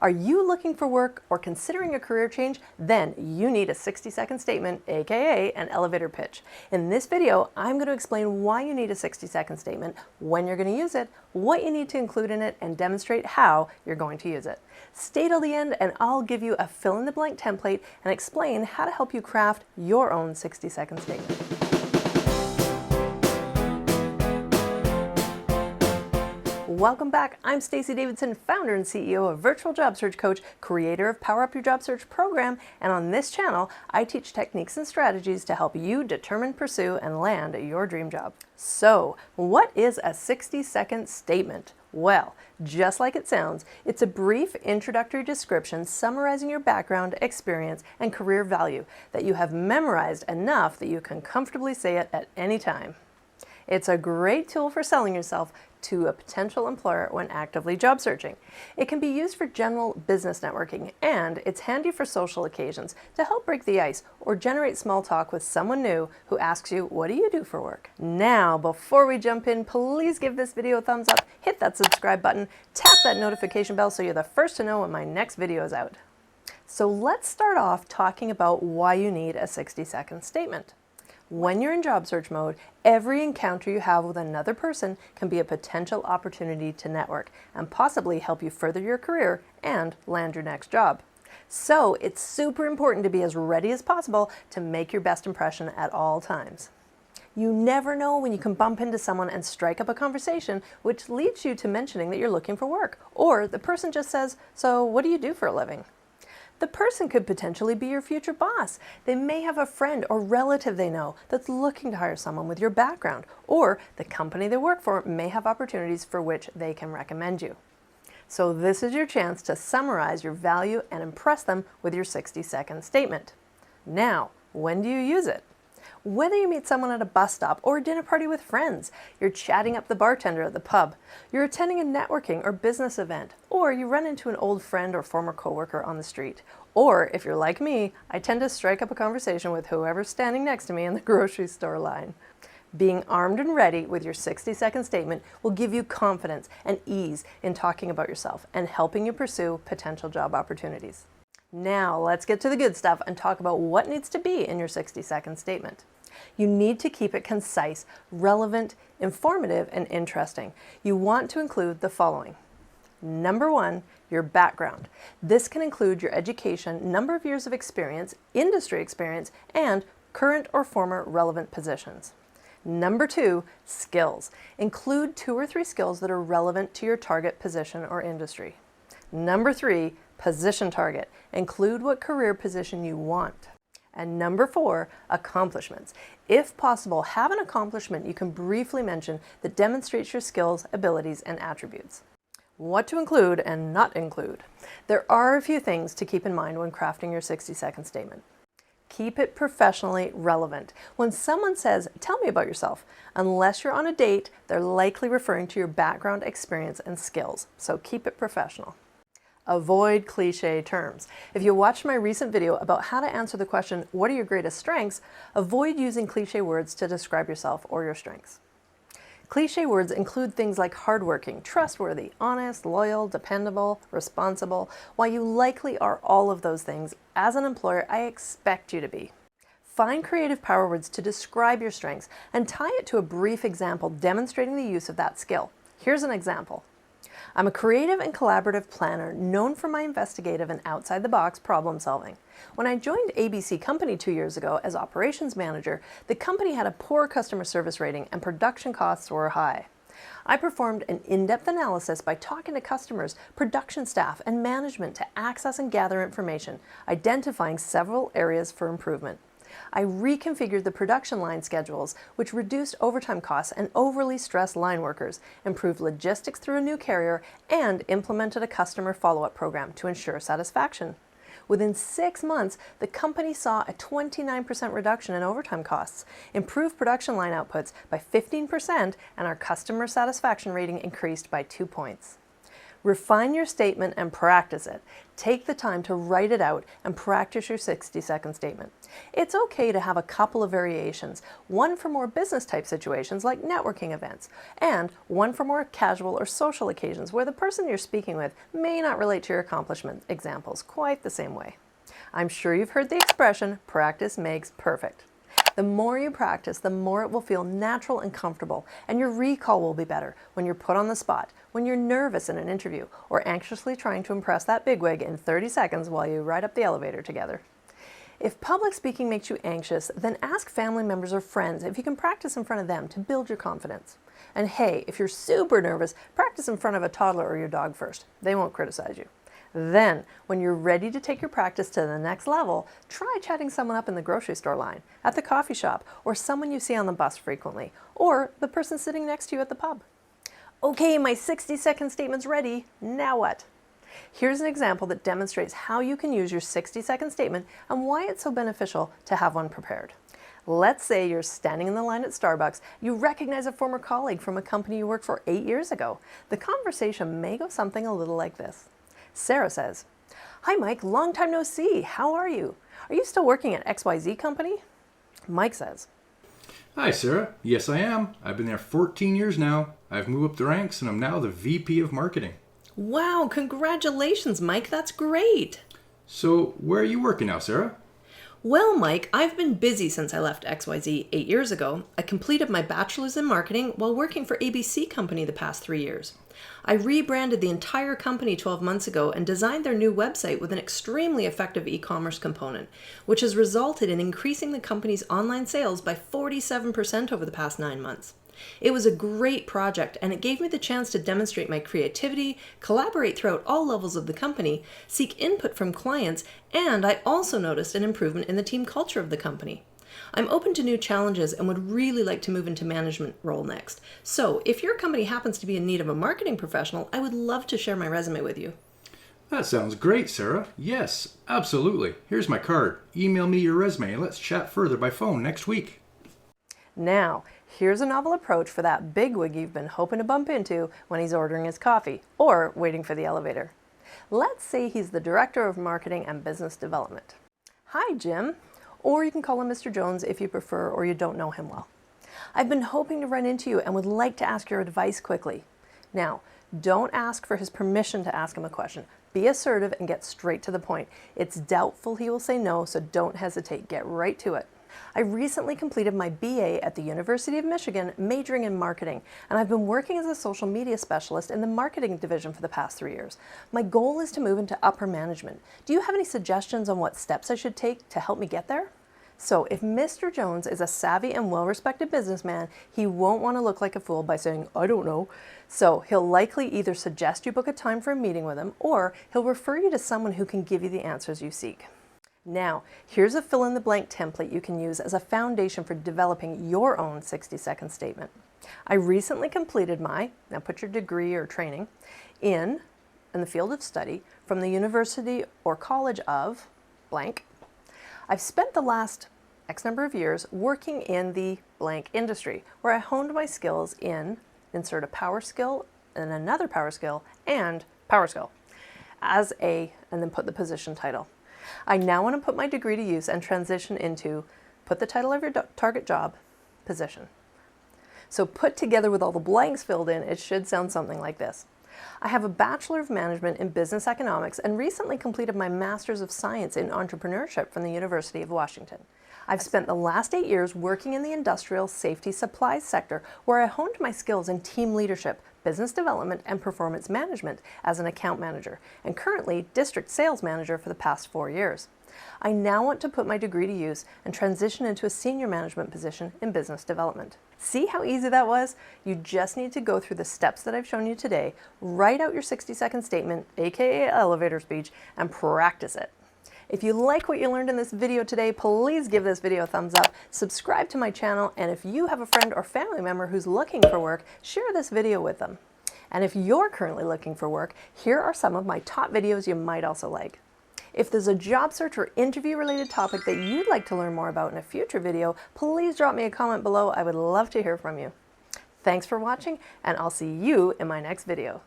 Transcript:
Are you looking for work or considering a career change? Then you need a 60-second statement, aka an elevator pitch. In this video, I'm going to explain why you need a 60-second statement, when you're going to use it, what you need to include in it, and demonstrate how you're going to use it. Stay till the end and I'll give you a fill-in-the-blank template and explain how to help you craft your own 60-second statement. Welcome back. I'm Stacey Davidson, founder and CEO of Virtual Job Search Coach, creator of PowerUp Your Job Search program, and on this channel, I teach techniques and strategies to help you determine, pursue, and land your dream job. So, what is a 60-second statement? Well, just like it sounds, it's a brief introductory description summarizing your background, experience, and career value that you have memorized enough that you can comfortably say it at any time. It's a great tool for selling yourself to a potential employer when actively job searching. It can be used for general business networking, and it's handy for social occasions to help break the ice or generate small talk with someone new who asks you, "What do you do for work?" Now, before we jump in, please give this video a thumbs up, hit that subscribe button, tap that notification bell so you're the first to know when my next video is out. So let's start off talking about why you need a 60-second statement. When you're in job search mode, every encounter you have with another person can be a potential opportunity to network and possibly help you further your career and land your next job. So it's super important to be as ready as possible to make your best impression at all times. You never know when you can bump into someone and strike up a conversation which leads you to mentioning that you're looking for work, or the person just says, "So what do you do for a living?" The person could potentially be your future boss. They may have a friend or relative they know that's looking to hire someone with your background, or the company they work for may have opportunities for which they can recommend you. So this is your chance to summarize your value and impress them with your 60-second statement. Now, when do you use it? Whether you meet someone at a bus stop or a dinner party with friends, you're chatting up the bartender at the pub, you're attending a networking or business event, or you run into an old friend or former coworker on the street. Or, if you're like me, I tend to strike up a conversation with whoever's standing next to me in the grocery store line. Being armed and ready with your 60-second statement will give you confidence and ease in talking about yourself and helping you pursue potential job opportunities. Now, let's get to the good stuff and talk about what needs to be in your 60-second statement. You need to keep it concise, relevant, informative, and interesting. You want to include the following. Number one, your background. This can include your education, number of years of experience, industry experience, and current or former relevant positions. Number two, skills. Include 2 or 3 skills that are relevant to your target position or industry. Number three, position target. Include what career position you want. And number 4, accomplishments. If possible, have an accomplishment you can briefly mention that demonstrates your skills, abilities, and attributes. What to include and not include. There are a few things to keep in mind when crafting your 60-second statement. Keep it professionally relevant. When someone says, "Tell me about yourself," unless you're on a date, they're likely referring to your background, experience, and skills. So keep it professional. Avoid cliche terms. If you watched my recent video about how to answer the question, "What are your greatest strengths?" avoid using cliche words to describe yourself or your strengths. Cliche words include things like hardworking, trustworthy, honest, loyal, dependable, responsible. While you likely are all of those things, as an employer, I expect you to be. Find creative power words to describe your strengths and tie it to a brief example demonstrating the use of that skill. Here's an example. I'm a creative and collaborative planner known for my investigative and outside-the-box problem solving. When I joined ABC Company 2 years ago as operations manager, the company had a poor customer service rating and production costs were high. I performed an in-depth analysis by talking to customers, production staff, and management to access and gather information, identifying several areas for improvement. I reconfigured the production line schedules, which reduced overtime costs and overly stressed line workers, improved logistics through a new carrier, and implemented a customer follow-up program to ensure satisfaction. Within 6 months, the company saw a 29% reduction in overtime costs, improved production line outputs by 15%, and our customer satisfaction rating increased by 2 points. Refine your statement and practice it. Take the time to write it out and practice your 60-second statement. It's okay to have a couple of variations, one for more business-type situations like networking events, and one for more casual or social occasions where the person you're speaking with may not relate to your accomplishment examples quite the same way. I'm sure you've heard the expression, practice makes perfect. The more you practice, the more it will feel natural and comfortable, and your recall will be better when you're put on the spot, when you're nervous in an interview, or anxiously trying to impress that bigwig in 30 seconds while you ride up the elevator together. If public speaking makes you anxious, then ask family members or friends if you can practice in front of them to build your confidence. And hey, if you're super nervous, practice in front of a toddler or your dog first. They won't criticize you. Then, when you're ready to take your practice to the next level, try chatting someone up in the grocery store line, at the coffee shop, or someone you see on the bus frequently, or the person sitting next to you at the pub. Okay, my 60-second statement's ready. Now what? Here's an example that demonstrates how you can use your 60-second statement and why it's so beneficial to have one prepared. Let's say you're standing in the line at Starbucks. You recognize a former colleague from a company you worked for 8 years ago. The conversation may go something a little like this. Sarah says, "Hi Mike, long time no see. How are you? Are you still working at XYZ company?" Mike says, "Hi Sarah, yes I am. I've been there 14 years now. I've moved up the ranks and I'm now the VP of Marketing." "Wow, congratulations Mike, that's great." "So where are you working now, Sarah?" "Well, Mike, I've been busy since I left XYZ 8 years ago. I completed my bachelor's in marketing while working for ABC Company the past 3 years. I rebranded the entire company 12 months ago and designed their new website with an extremely effective e-commerce component, which has resulted in increasing the company's online sales by 47% over the past 9 months. It was a great project and it gave me the chance to demonstrate my creativity, collaborate throughout all levels of the company, seek input from clients, and I also noticed an improvement in the team culture of the company. I'm open to new challenges and would really like to move into management role next. So if your company happens to be in need of a marketing professional, I would love to share my resume with you." That sounds great, Sarah. Yes, absolutely. Here's my card. Email me your resume and let's chat further by phone next week. Now, here's a novel approach for that bigwig you've been hoping to bump into when he's ordering his coffee or waiting for the elevator. Let's say he's the Director of Marketing and Business Development. "Hi, Jim." Or you can call him Mr. Jones if you prefer or you don't know him well. "I've been hoping to run into you and would like to ask your advice quickly." Now, don't ask for his permission to ask him a question. Be assertive and get straight to the point. It's doubtful he will say no, so don't hesitate. Get right to it. "I recently completed my BA at the University of Michigan, majoring in marketing, and I've been working as a social media specialist in the marketing division for the past 3 years. My goal is to move into upper management. Do you have any suggestions on what steps I should take to help me get there?" So if Mr. Jones is a savvy and well-respected businessman, he won't want to look like a fool by saying, "I don't know." So he'll likely either suggest you book a time for a meeting with him, or he'll refer you to someone who can give you the answers you seek. Now, here's a fill-in-the-blank template you can use as a foundation for developing your own 60-second statement. I recently completed my, now put your degree or training, in the field of study from the University or College of blank. I've spent the last X number of years working in the blank industry, where I honed my skills in, insert a power skill and another power skill and power skill, and then put the position title. I now want to put my degree to use and transition into, put the title of your target job, position. So put together with all the blanks filled in, it should sound something like this. I have a Bachelor of Management in Business Economics and recently completed my Master's of Science in Entrepreneurship from the University of Washington. I've spent the last 8 years working in the industrial safety supplies sector, where I honed my skills in team leadership, business development, and performance management as an account manager, and currently district sales manager for the past 4 years. I now want to put my degree to use and transition into a senior management position in business development. See how easy that was? You just need to go through the steps that I've shown you today, write out your 60-second statement, aka elevator speech, and practice it. If you like what you learned in this video today, please give this video a thumbs up, subscribe to my channel, and if you have a friend or family member who's looking for work, share this video with them. And if you're currently looking for work, here are some of my top videos you might also like. If there's a job search or interview related topic that you'd like to learn more about in a future video, please drop me a comment below. I would love to hear from you. Thanks for watching, and I'll see you in my next video.